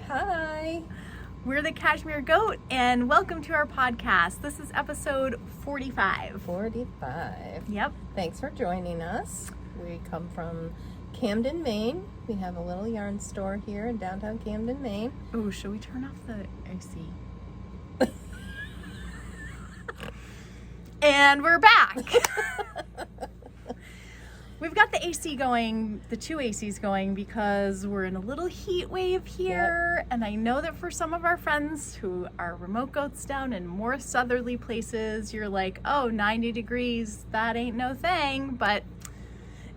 Hi. We're the Cashmere Goat, and welcome to our podcast. This is episode 45. 45. Yep. Thanks for joining us. We come from Camden, Maine. We have a little yarn store here in downtown Camden, Maine. Oh, should we turn off the AC? And we're back. We've got the AC going, the two ACs going, because we're in a little heat wave here. Yep. And I know that for some of our friends who are remote goats down in more southerly places, you're like, oh, 90 degrees, that ain't no thing. But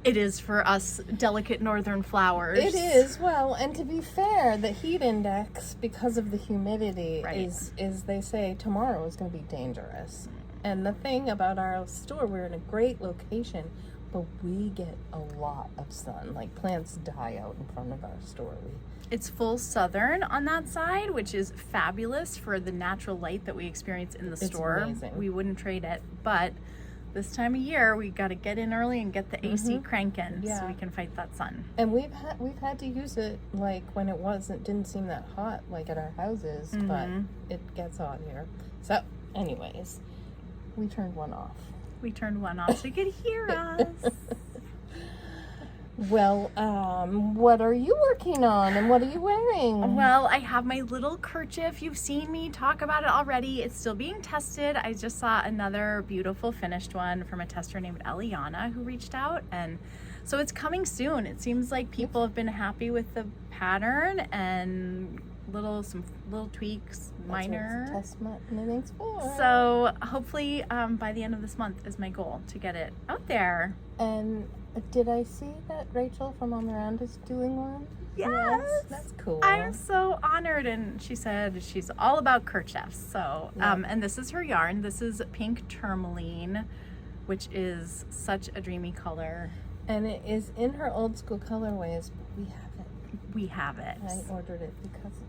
it is for us delicate northern flowers. It is. Well, and to be fair, the heat index, because of the humidity, is they say tomorrow is going to be dangerous. And the thing about our store, we're in a great location, but we get a lot of sun. Like, plants die out in front of our store. It's full southern on that side, which is fabulous for the natural light that we experience in the store. It's amazing. We wouldn't trade it, but this time of year we got to get in early and get the AC cranking so we can fight that sun. And we've had to use it like when it didn't seem that hot like at our houses, but it gets hot here. So, anyways, we turned one off. We turned one off so you could hear us. Well, what are you working on and what are you wearing? Well, I have my little kerchief. You've seen me talk about it already. It's still being tested. I just saw another beautiful finished one from a tester named Eliana who reached out, and so it's coming soon. It seems like people have been happy with the pattern and some little tweaks, minor. That's what test knitting's for. So hopefully by the end of this month is my goal to get it out there. And did I see that Rachel from On the Round is doing one? Yes. That's cool. I'm so honored, and she said she's all about kerchiefs. So, and this is her yarn. This is pink tourmaline, which is such a dreamy color. And it is in her old school colorways, but we have it. We have it. I ordered it because of this.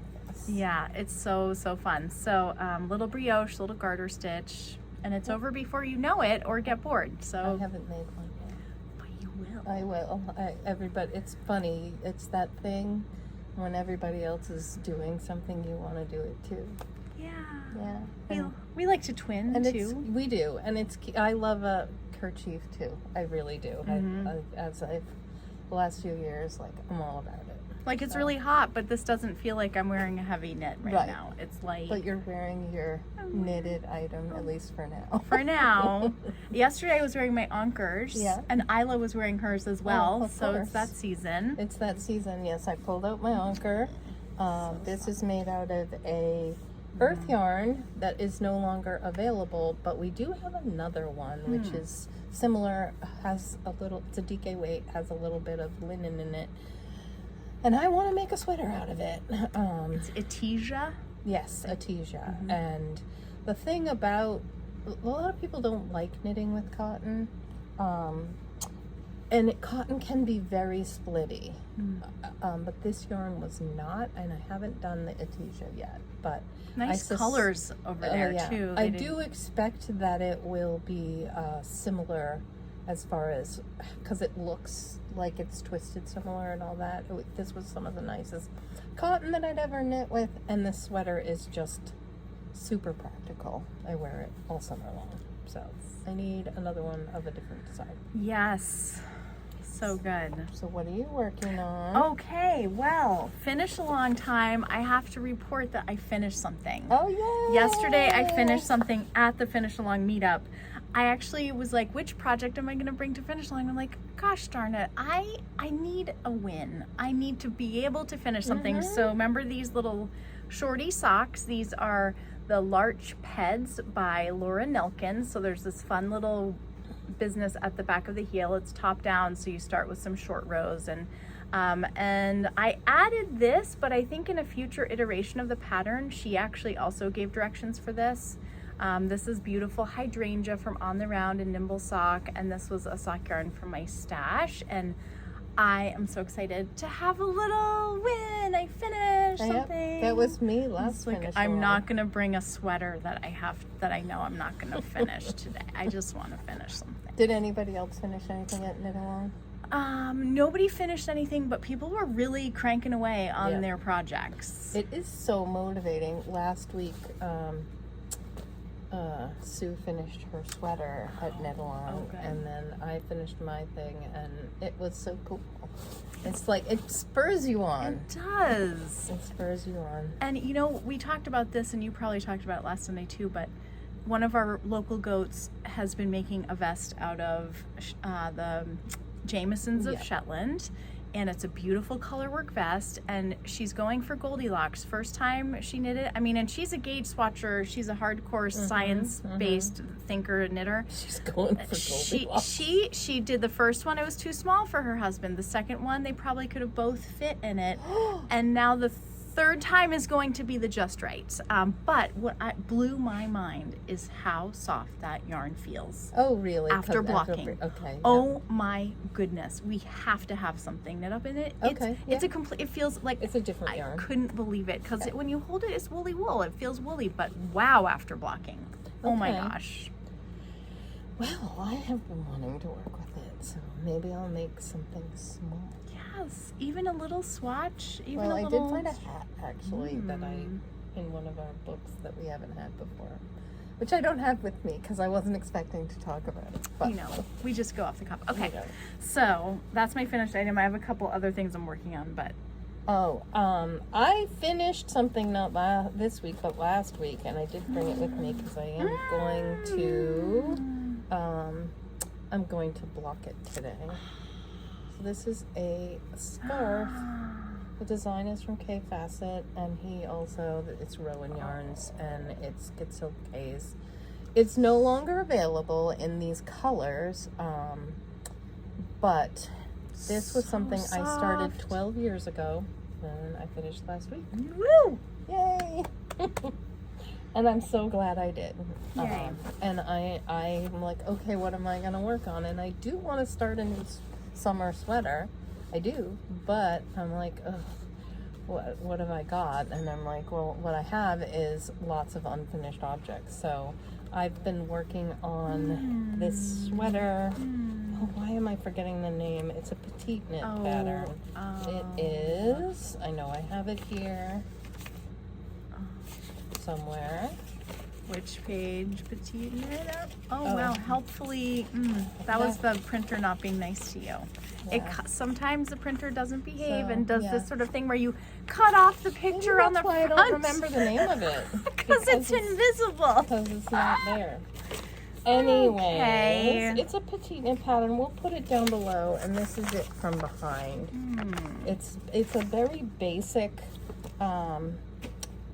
Yeah, it's so fun. So, little brioche, little garter stitch, and it's over before you know it or get bored. So I haven't made one yet. But you will. I will. Everybody. It's funny. It's that thing when everybody else is doing something, you want to do it too. Yeah. Yeah. We like to twin and too. We do, and I love a kerchief too. I really do. The last few years, like, I'm all about it. Like, it's really hot, but this doesn't feel like I'm wearing a heavy knit right now. It's light. But you're wearing your knitted item, at least for now. For now. Yesterday I was wearing my Ankers, and Isla was wearing hers as well. So it's that season. It's that season, yes. I pulled out my Anker. This is made out of a earth yarn that is no longer available, but we do have another one, which is similar, it's a DK weight, has a little bit of linen in it. And I want to make a sweater out of it. It's Atisia? Yes, Atisia. And the thing about, a lot of people don't like knitting with cotton. And cotton can be very splitty. But this yarn was not, and I haven't done the Atisia yet. But nice colors over there too. I do expect that it will be similar as far as, because it looks like it's twisted similar and all that. This was some of the nicest cotton that I'd ever knit with, and this sweater is just super practical. I wear it all summer long, so I need another one of a different design. Yes, so good. So what are you working on? Okay, well, finish along time. I have to report that I finished something. Oh yeah. Yesterday I finished something at the Finish Along meetup. I actually was like, which project am I going to bring to Finish Along? I'm like, gosh darn it, I need a win. I need to be able to finish something. So remember these little shorty socks? These are the Larch Peds by Laura Nelkin. So there's this fun little business at the back of the heel. It's top down, so you start with some short rows. And I added this, but I think in a future iteration of the pattern, she actually also gave directions for this. This is beautiful hydrangea from On the Round and Nimble Sock, and this was a sock yarn from my stash, and I am so excited to have a little win. I finished something. That was me last finish. I'm not gonna bring a sweater that I know I'm not gonna finish today. I just want to finish something. Did anybody else finish anything at Knit Along? Nobody finished anything, but people were really cranking away on Yeah. their projects. It is so motivating. Last week, Sue finished her sweater at Knit Along, good. and then I finished my thing, and it was so cool. It's like, it spurs you on. It does. It spurs you on. And you know, we talked about this, and you probably talked about it last Sunday too, but one of our local goats has been making a vest out of the Jamesons of Yeah. Shetland, and it's a beautiful colorwork vest, and she's going for Goldilocks. First time she knit it. I mean, and she's a gauge swatcher. She's a hardcore science-based thinker and knitter. She's going for Goldilocks. She did the first one. It was too small for her husband. The second one, they probably could have both fit in it. And now the third time is going to be the just right. But what blew my mind is how soft that yarn feels. Oh, really? After blocking. Okay. Yeah. Oh my goodness. We have to have something knit up in it. Okay, It's a complete, it feels like, It's a different I yarn. couldn't believe it, because when you hold it, it's woolly wool. It feels woolly, but wow, after blocking. Oh my Okay. gosh. Well, I have been wanting to work with it, so maybe I'll make something small. Yes, even a little swatch. Even Well, a I little... did find a hat, actually, that in one of our books that we haven't had before, which I don't have with me because I wasn't expecting to talk about it. But You know, we just go off the cuff. Okay, know. so that's my finished item. I have a couple other things I'm working on, but I finished something not this week, but last week, and I did bring it with me because I am I'm going to block it today. So this is a scarf. The design is from Kaffe Fassett, and it's Rowan yarns, and it's Kidsilk Haze. It's no longer available in these colors, but this was something I started 12 years ago, and I finished last week. Woo! Yay! And I'm so glad I did. Yay. And I'm like, okay, what am I going to work on? And I do want to start a new summer sweater. I do, but I'm like, ugh, what have I got? And I'm like, well, what I have is lots of unfinished objects. So I've been working on this sweater. Oh, why am I forgetting the name? It's a petite knit pattern. It is, I know I have it here somewhere. Which page? Petite knit up? Oh, Oh. wow. Helpfully, that was the printer not being nice to you. Yeah. Sometimes the printer doesn't behave So, and does yeah. this sort of thing where you cut off the Maybe picture on the that's why front. I don't remember the name of it. Because it's invisible. Because it's not there. Anyways, Okay. it's a petite knit pattern. We'll put it down below, and this is it from behind. It's a very basic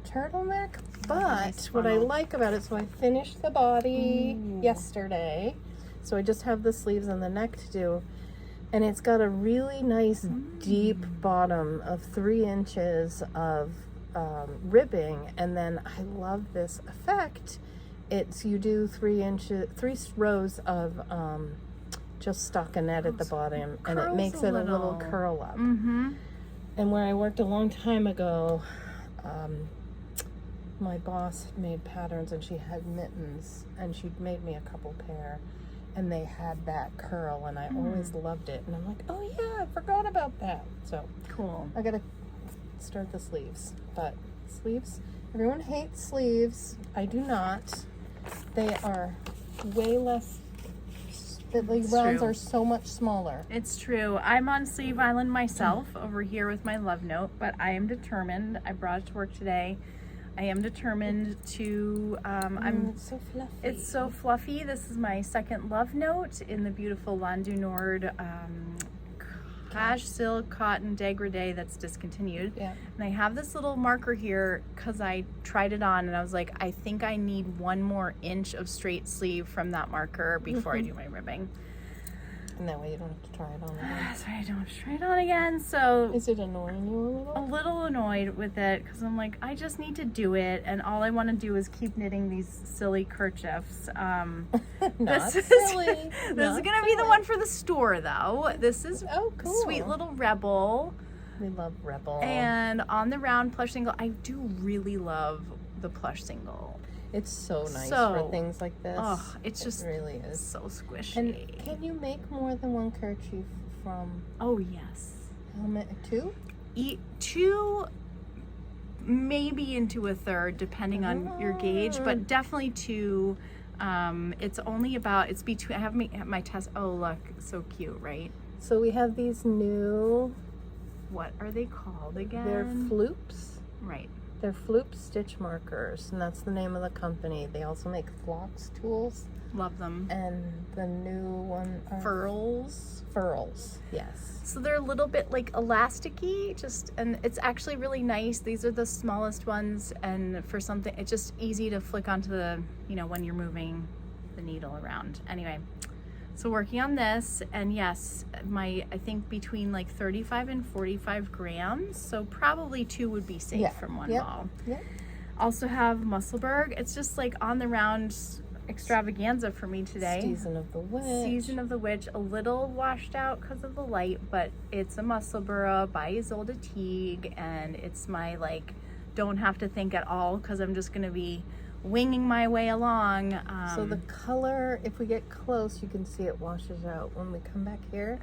turtleneck, but Nice what I funnel. like about it, so I finished the body yesterday, so I just have the sleeves and the neck to do, and it's got a really nice deep bottom of 3 inches of ribbing, and then I love this effect. You do 3 rows of just stockinette at the bottom, and it curls makes a it a little little. curl up. Mm-hmm. And where I worked a long time ago, my boss made patterns, and she had mittens, and she'd made me a couple pair, and they had that curl, and I always loved it. And I'm like, oh yeah, I forgot about that. So Cool. I gotta start the sleeves. But sleeves, everyone hates sleeves. I do not. They are way less. The rounds true. are so much smaller. It's true. I'm on Sleeve Island myself over here with my love note, but I am determined. I brought it to work today. I am determined to, It's so fluffy. it's so fluffy. This is my second love note in the beautiful Land du Nord cash silk cotton degradé that's discontinued. Yeah. And I have this little marker here because I tried it on and I was like, I think I need 1 more inch of straight sleeve from that marker before I do my ribbing. And that way you don't have to try it on again. So I don't have to try it on again. So Is it annoying you a a little? little annoyed with it because I'm like, I just need to do it, and all I want to do is keep knitting these silly kerchiefs. Not This is silly. this is Not gonna be the silly. one for the store, though. This is Oh, cool. Sweet Little Rebel, We love Rebel. and on the round plush single. I do really love the plush single. It's so nice So- for things like this. Oh, it's just It really is. so squishy. And can you make more than one kerchief from? Oh, yes. How many? 2? Two, maybe into a third, depending on your gauge, but definitely 2. It's only about, it's between, I have my test. Oh, look, so cute, right? So we have these new, What are they called again? they're floops. Right. They're Floop stitch markers, and that's the name of the company. They also make flocks tools, Love them. and the new one are Furls, yes. So they're a little bit like elasticy, and it's actually really nice. These are the smallest ones, and for something, it's just easy to flick onto the, when you're moving the needle around. Anyway, so working on this, and yes, I think between like 35 and 45 grams, so probably 2 would be safe from one ball. Yep. Also have Musselburgh. It's just like on the round extravaganza for me today. Season of the Witch. A little washed out because of the light, but it's a Musselburgh by Isolde Teague, and it's my don't have to think at all because I'm just gonna be winging my way along. So the color, if we get close, you can see it washes out. When we come back here,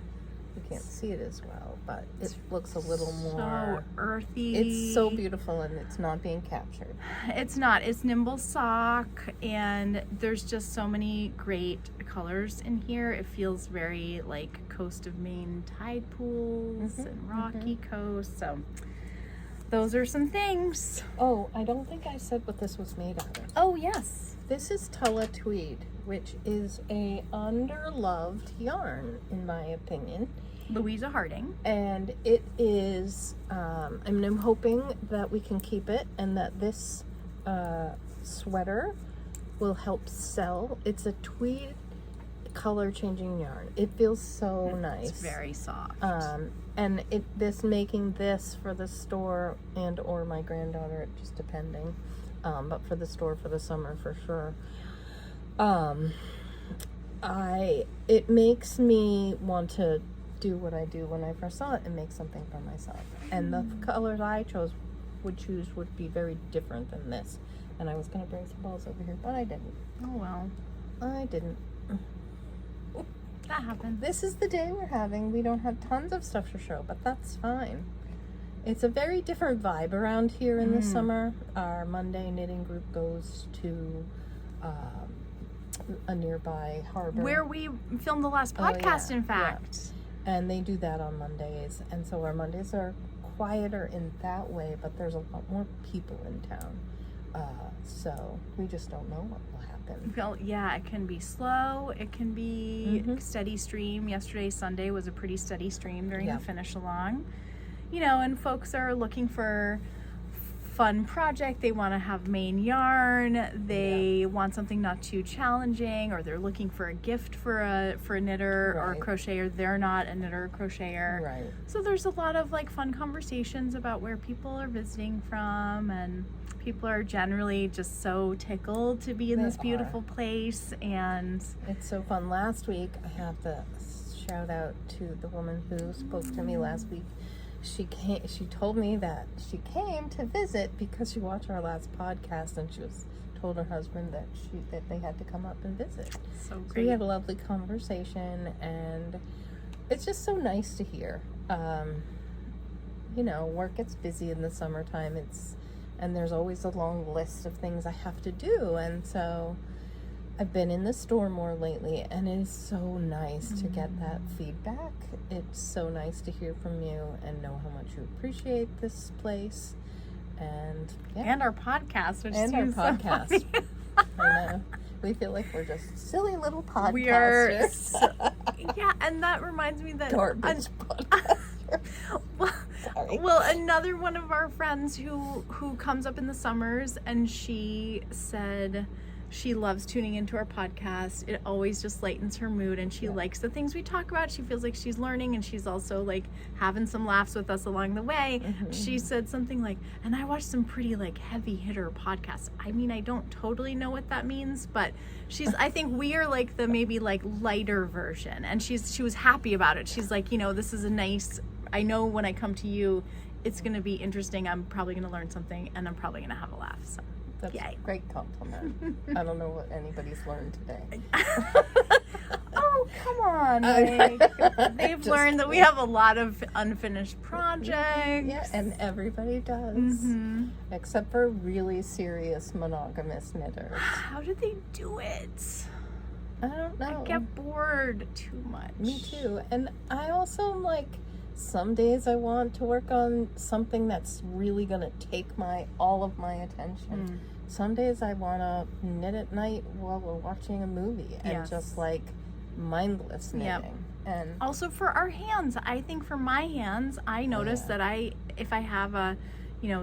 we can't see it as well, but it looks a little more so earthy. It's so beautiful, and it's not being captured. It's not. It's Nimble Sock, and there's just so many great colors in here. It feels very like coast of Maine tide pools and rocky coast. So those are some things. Oh, I don't think I said what this was made out of. Oh, yes. This is Tulla Tweed, which is a underloved yarn, in my opinion. Louisa Harding. And it is, I'm hoping that we can keep it, and that this sweater will help sell. It's a tweed color changing yarn. It feels so nice. It's very soft. And making this for the store and or my granddaughter, just depending, but for the store for the summer for sure. It makes me want to do what I do when I first saw it and make something for myself. And the colors I would choose would be very different than this. And I was gonna bring some balls over here, but I didn't. Oh well. I didn't. That happened. This is the day we're having. We don't have tons of stuff to show, but that's fine. It's a very different vibe around here in the summer. Our Monday knitting group goes to a nearby harbor. Where we filmed the last podcast, in fact. Yeah. And they do that on Mondays. And so our Mondays are quieter in that way, but there's a lot more people in town. So we just don't know what will happen. Well, yeah, it can be slow. It can be steady stream. Yesterday, Sunday, was a pretty steady stream during the finish along. And folks are looking for fun project. They want to have Maine yarn. They want something not too challenging, or they're looking for a gift for a knitter or a crocheter. They're not a knitter or crocheter. Right. So there's a lot of fun conversations about where people are visiting from, and people are generally just so tickled to be in this beautiful place, and it's so fun. Last week, I have to shout out to the woman who spoke to me last week. She told me that she came to visit because she watched our last podcast, and told her husband that they had to come up and visit. So great. So we had a lovely conversation, and it's just so nice to hear. Work gets busy in the summertime. And there's always a long list of things I have to do, and so I've been in the store more lately, and it is so nice to get that feedback. It's so nice to hear from you and know how much you appreciate this place, and our podcast, which and our seems podcast. So funny. I know. We feel like we're just silly little podcasters. We are. And that reminds me that garbage podcasters. Well, another one of our friends who comes up in the summers, and she said she loves tuning into our podcast. It always just lightens her mood, and she likes the things we talk about. She feels like she's learning, and she's also having some laughs with us along the way. She said something like, and I watch some pretty heavy hitter podcasts. I mean, I don't totally know what that means, but I think we are the maybe lighter version, and she was happy about it. She's like, this is a nice, I know when I come to you, it's going to be interesting. I'm probably going to learn something, and I'm probably going to have a laugh. So that's a great compliment. I don't know what anybody's learned today. Oh, Oh, come on. Like, they've learned that we have a lot of unfinished projects. Yeah, and everybody does. Mm-hmm. Except for really serious monogamous knitters. How did they do it? I don't know. I get bored too much. Me too. And I also am like, some days I want to work on something that's really going to take all of my attention. Some days I want to knit at night while we're watching a movie and just like mindless knitting. Yep. And also for our hands, I think for my hands, I notice that if I have a,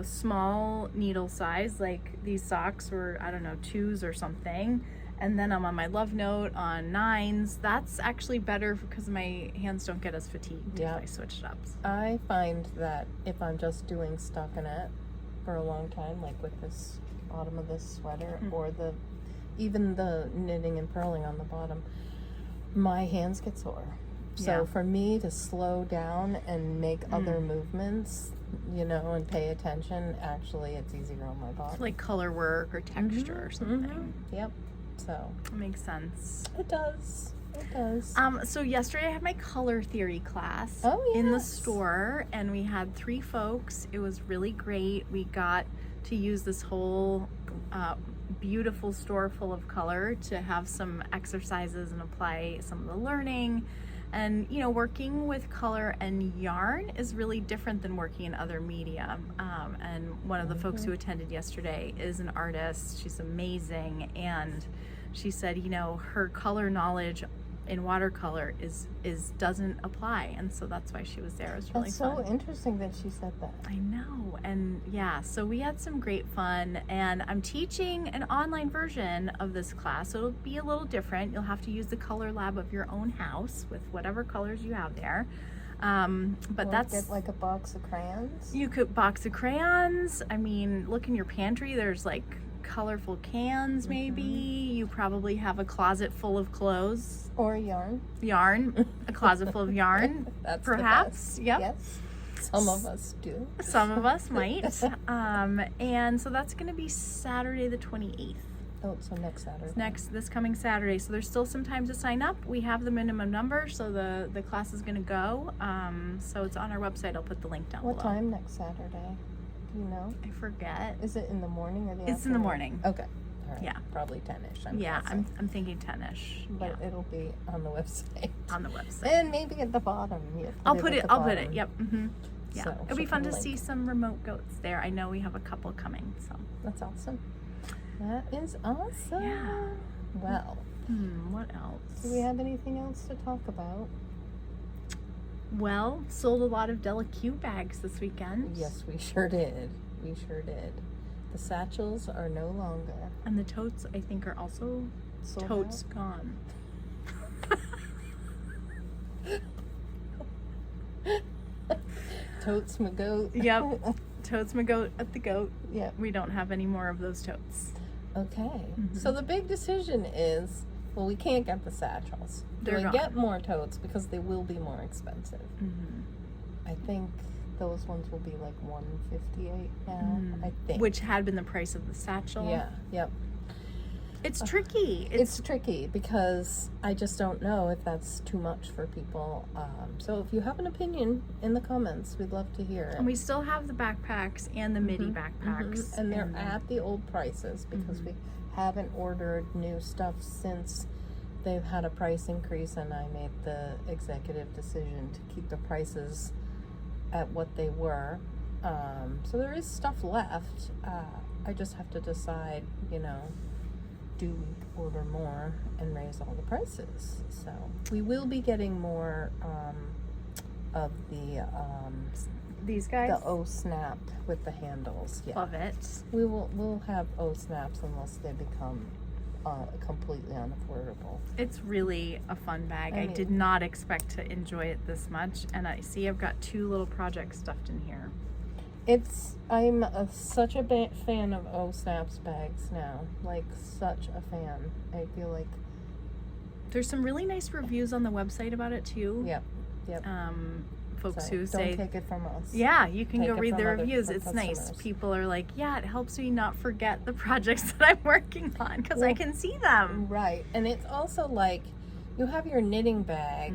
small needle size, like these socks were, I don't know, 2s or something, and then I'm on my love note on 9s, that's actually better because my hands don't get as fatigued if I switch it up. I find that if I'm just doing stockinette for a long time, like with this bottom of this sweater or even the knitting and purling on the bottom, my hands get sore. So for me to slow down and make other movements, and pay attention, actually it's easier on my body. Like color work or texture or something. Yep. So it makes sense. It does. So yesterday I had my color theory class in the store, and we had 3 folks. It was really great. We got to use this whole beautiful store full of color to have some exercises and apply some of the learning. And working with color and yarn is really different than working in other media. And one of the folks who attended yesterday is an artist. She's amazing, and she said her color knowledge in watercolor doesn't apply, and so that's why she was there. It was really fun. That's so interesting that she said that. I know. And so we had some great fun, and I'm teaching an online version of this class, so it'll be a little different. You'll have to use the color lab of your own house with whatever colors you have there. But that's get like a box of crayons. You could box of crayons. I mean, look in your pantry, there's like colorful cans. Maybe you probably have a closet full of clothes or yarn, a closet full of yarn. That's perhaps the best. Yes, some of us do, some of us might. And so that's going to be Saturday the 28th. Oh, so next Saturday. This coming Saturday. So there's still some time to sign up. We have the minimum number, so the class is going to go. So it's on our website. I'll put the link down below. What time next Saturday? Do you know? I forget. Is it in the morning or the afternoon? It's in the morning. Okay. All right. Yeah. Probably 10ish. I'm thinking 10ish. But it'll be on the website. On the website. And maybe at the bottom. I'll put it. Yep. Yeah. So it'll be fun to see some remote goats there. I know we have a couple coming. So that's awesome. That is awesome. Yeah. Well. What else? Do we have anything else to talk about? Well, sold a lot of Della Q bags this weekend. Yes, we sure did. The satchels are no longer. And the totes, I think, are also gone. Totes my goat. Yep. Totes my goat at the goat. Yep. We don't have any more of those totes. Okay. So the big decision is, well, we can't get the satchels. Do we get more totes because they will be more expensive? I think those ones will be like $158 now. I think, which had been the price of the satchel. Yeah. Yep. It's tricky. It's tricky because I just don't know if that's too much for people. So if you have an opinion in the comments, we'd love to hear it. And we still have the backpacks and the midi backpacks. And they're at the old prices because we haven't ordered new stuff since they've had a price increase, and I made the executive decision to keep the prices at what they were. So there is stuff left. I just have to decide, do we order more and raise all the prices? So we will be getting more of the these guys, the O snap with the handles. Yeah, love it. We'll have O snaps unless they become completely unaffordable. It's really a fun bag. I did not expect to enjoy it this much, and I see I've got 2 little projects stuffed in here. I'm such a fan of O Snaps bags now. Like, such a fan. I feel like there's some really nice reviews on the website about it too. Yep. Folks who say, don't take it from us. Yeah, you can go read the reviews. It's nice. People are like, yeah, it helps me not forget the projects that I'm working on because I can see them. Right. And it's also like, you have your knitting bag,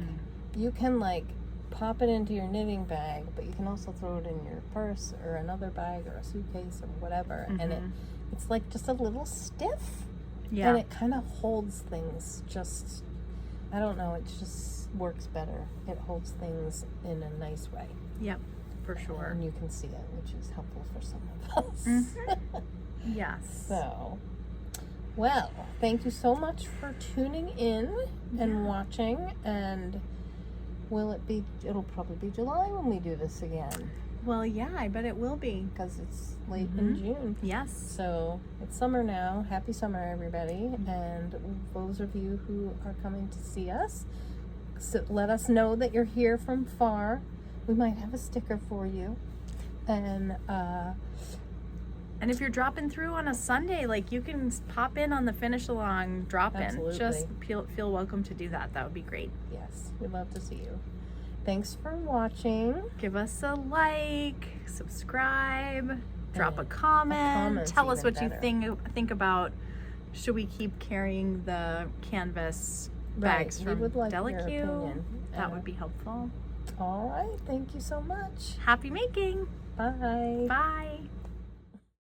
you can like pop it into your knitting bag, but you can also throw it in your purse or another bag or a suitcase or whatever, and it's like just a little stiff, and it kind of holds things just, I don't know, it just works better. It holds things in a nice way. Yep, for sure. And you can see it, which is helpful for some of us. Yes. So, well, thank you so much for tuning in and watching, and it'll probably be July when we do this again. Well, yeah, I bet it will be. Because it's late in June. Yes. So, it's summer now. Happy summer, everybody. And those of you who are coming to see us, so let us know that you're here from far. We might have a sticker for you. And if you're dropping through on a Sunday, like, you can pop in on the finish along drop in. Absolutely. Just feel welcome to do that. That would be great. Yes, we'd love to see you. Thanks for watching. Give us a like, subscribe, drop a A comment. comment's Tell us even what better. you think about, should we keep carrying the canvas bags We from would like your Delicue? opinion. That would be helpful. All right. Thank you so much. Happy making. Bye. Bye.